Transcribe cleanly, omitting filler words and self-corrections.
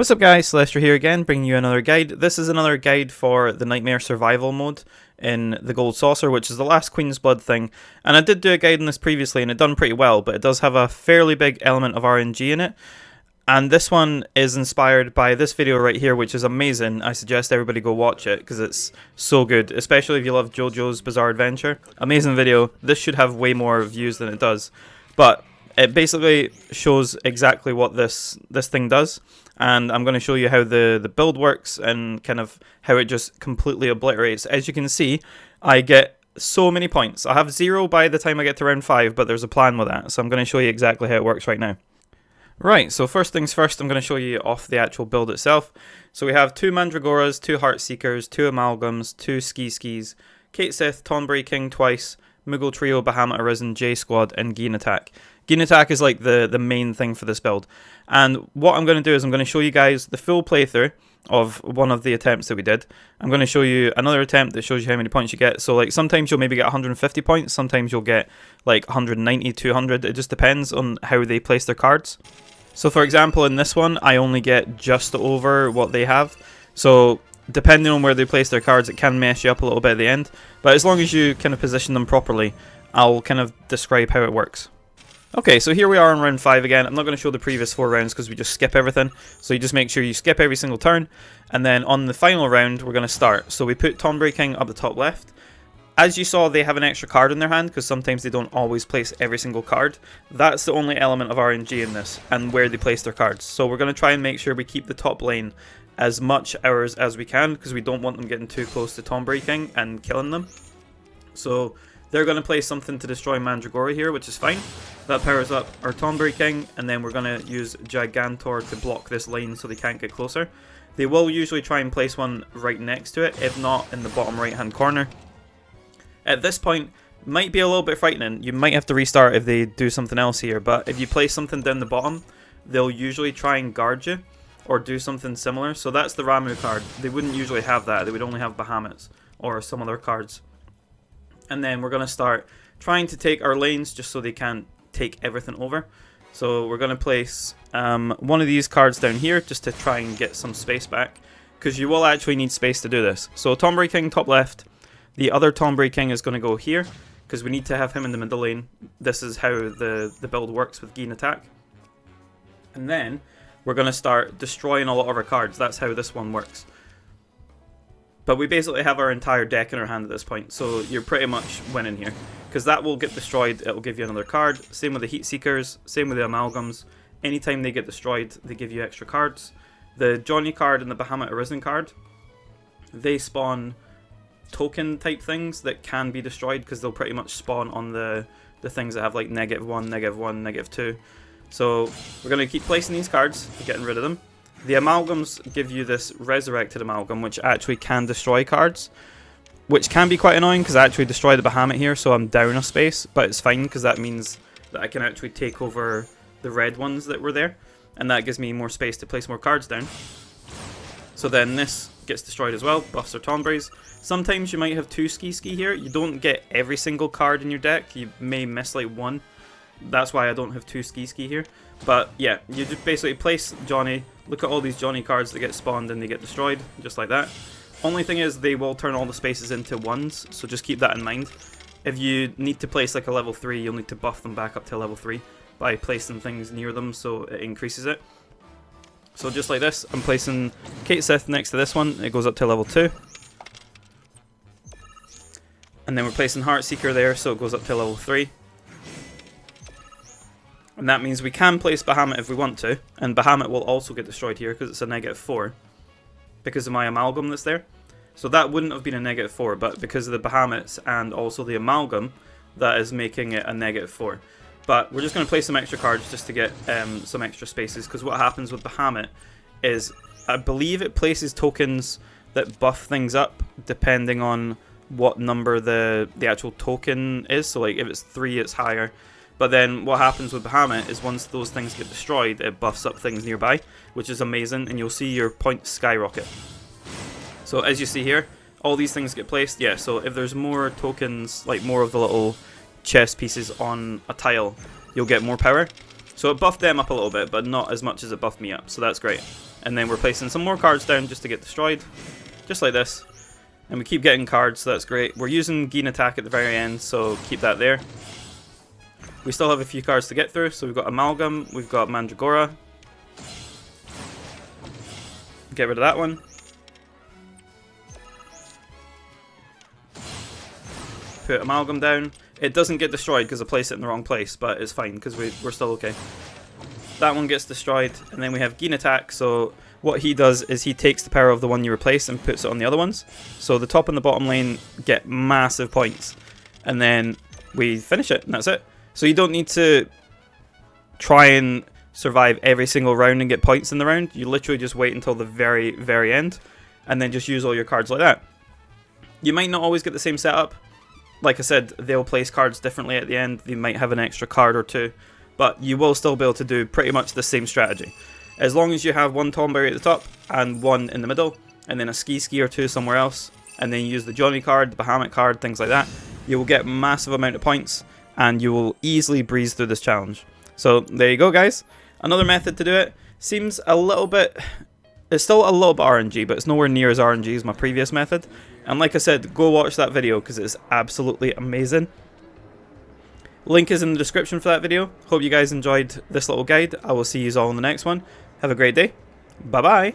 What's up guys, Celestia here again, bringing you another guide. This is another guide for the Nightmare Survival mode in the Gold Saucer, which is the last Queen's Blood thing. And I did do a guide on this previously and it done pretty well, but it does have a fairly big element of RNG in it. And this one is inspired by this video right here, which is amazing. I suggest everybody go watch it because it's so good, especially if you love JoJo's Bizarre Adventure. Amazing video. This should have way more views than it does. But it basically shows exactly what this thing does. And I'm going to show you how the build works and kind of how it just completely obliterates. As you can see, I get so many points. I have 0 by the time I get to round 5, but there's a plan with that. So I'm going to show you exactly how it works right now. Right, so first things first, I'm going to show you off the actual build itself. So we have 2 Mandragoras, 2 Heart Seekers, 2 Amalgams, 2 Skis, Kate Sith, Tonberry King twice, Moogle Trio, Bahamut Arisen, J Squad, and Gene Attack. Gene Attack is like the main thing for this build. And what I'm going to do is I'm going to show you guys the full playthrough of one of the attempts that we did. I'm going to show you another attempt that shows you how many points you get. So like sometimes you'll maybe get 150 points, sometimes you'll get like 190, 200. It just depends on how they place their cards. So for example, in this one, I only get just over what they have. So depending on where they place their cards, it can mess you up a little bit at the end. But as long as you kind of position them properly, I'll kind of describe how it works. Okay, so here we are on round 5 again. I'm not going to show the previous 4 rounds because we just skip everything. So you just make sure you skip every single turn. And then on the final round, we're going to start. So we put Tonberry King up the top left. As you saw, they have an extra card in their hand because sometimes they don't always place every single card. That's the only element of RNG in this and where they place their cards. So we're going to try and make sure we keep the top lane as much ours as we can because we don't want them getting too close to Tonberry King and killing them. So they're going to place something to destroy Mandragora here, which is fine. That powers up our Tonberry King, and then we're going to use Gigantor to block this lane so they can't get closer. They will usually try and place one right next to it, if not in the bottom right hand corner. At this point, might be a little bit frightening. You might have to restart if they do something else here, but if you place something down the bottom, they'll usually try and guard you or do something similar. So that's the Ramuh card. They wouldn't usually have that. They would only have Bahamuts or some other cards. And then we're going to start trying to take our lanes just so they can't take everything over. So we're going to place one of these cards down here just to try and get some space back, because you will actually need space to do this. So Tonberry King top left. The other Tonberry King is going to go here because we need to have him in the middle lane. This is how the build works with Gene Attack. And then we're going to start destroying a lot of our cards. That's how this one works. But we basically have our entire deck in our hand at this point, so you're pretty much winning here. Because that will get destroyed, it will give you another card. Same with the Heat Seekers, same with the Amalgams. Anytime they get destroyed, they give you extra cards. The Johnny card and the Bahamut Arisen card, they spawn token type things that can be destroyed because they'll pretty much spawn on the things that have like -1, -1, -2. So we're going to keep placing these cards, getting rid of them. The Amalgams give you this Resurrected Amalgam, which actually can destroy cards, which can be quite annoying because I actually destroy the Bahamut here, so I'm down a space, but it's fine because that means that I can actually take over the red ones that were there, and that gives me more space to place more cards down. So then this gets destroyed as well, buffs our Tonberries. Sometimes you might have 2 Ski here. You don't get every single card in your deck, you may miss like 1. That's why I don't have 2 Ski here. But yeah, you just basically place Johnny, look at all these Johnny cards that get spawned and they get destroyed, just like that. Only thing is they will turn all the spaces into 1s, so just keep that in mind. If you need to place like a level 3, you'll need to buff them back up to level 3 by placing things near them so it increases it. So just like this, I'm placing Kate Sith next to this one, it goes up to level 2. And then we're placing Heart Seeker there, so it goes up to level 3. And that means we can place Bahamut if we want to, and Bahamut will also get destroyed here because it's a -4 because of my Amalgam that's there. So that wouldn't have been a -4, but because of the Bahamuts and also the Amalgam, that is making it a -4. But we're just going to play some extra cards just to get some extra spaces, because what happens with Bahamut is, I believe it places tokens that buff things up depending on what number the actual token is. So like if it's 3, it's higher. But then what happens with Bahamut is once those things get destroyed, it buffs up things nearby, which is amazing, and you'll see your points skyrocket. So as you see here, all these things get placed. Yeah, so if there's more tokens, like more of the little chess pieces on a tile, you'll get more power. So it buffed them up a little bit, but not as much as it buffed me up, so that's great. And then we're placing some more cards down just to get destroyed, just like this. And we keep getting cards, so that's great. We're using Geen attack at the very end, so keep that there. We still have a few cards to get through, so we've got Amalgam, we've got Mandragora. Get rid of that one. Put Amalgam down. It doesn't get destroyed because I placed it in the wrong place, but it's fine because we're still okay. That one gets destroyed, and then we have Geen attack, so what he does is he takes the power of the one you replace and puts it on the other ones. So the top and the bottom lane get massive points, and then we finish it, and that's it. So you don't need to try and survive every single round and get points in the round. You literally just wait until the very, very end, and then just use all your cards like that. You might not always get the same setup. Like I said, they'll place cards differently at the end. They might have an extra card or two, but you will still be able to do pretty much the same strategy. As long as you have one Tomberry at the top and one in the middle, and then a Ski or two somewhere else, and then you use the Johnny card, the Bahamut card, things like that, you will get massive amount of points, and you will easily breeze through this challenge. So there you go, guys. Another method to do it. Seems a little bit... It's still a little bit RNG, but it's nowhere near as RNG as my previous method. And like I said, go watch that video because it's absolutely amazing. Link is in the description for that video. Hope you guys enjoyed this little guide. I will see you all in the next one. Have a great day. Bye-bye.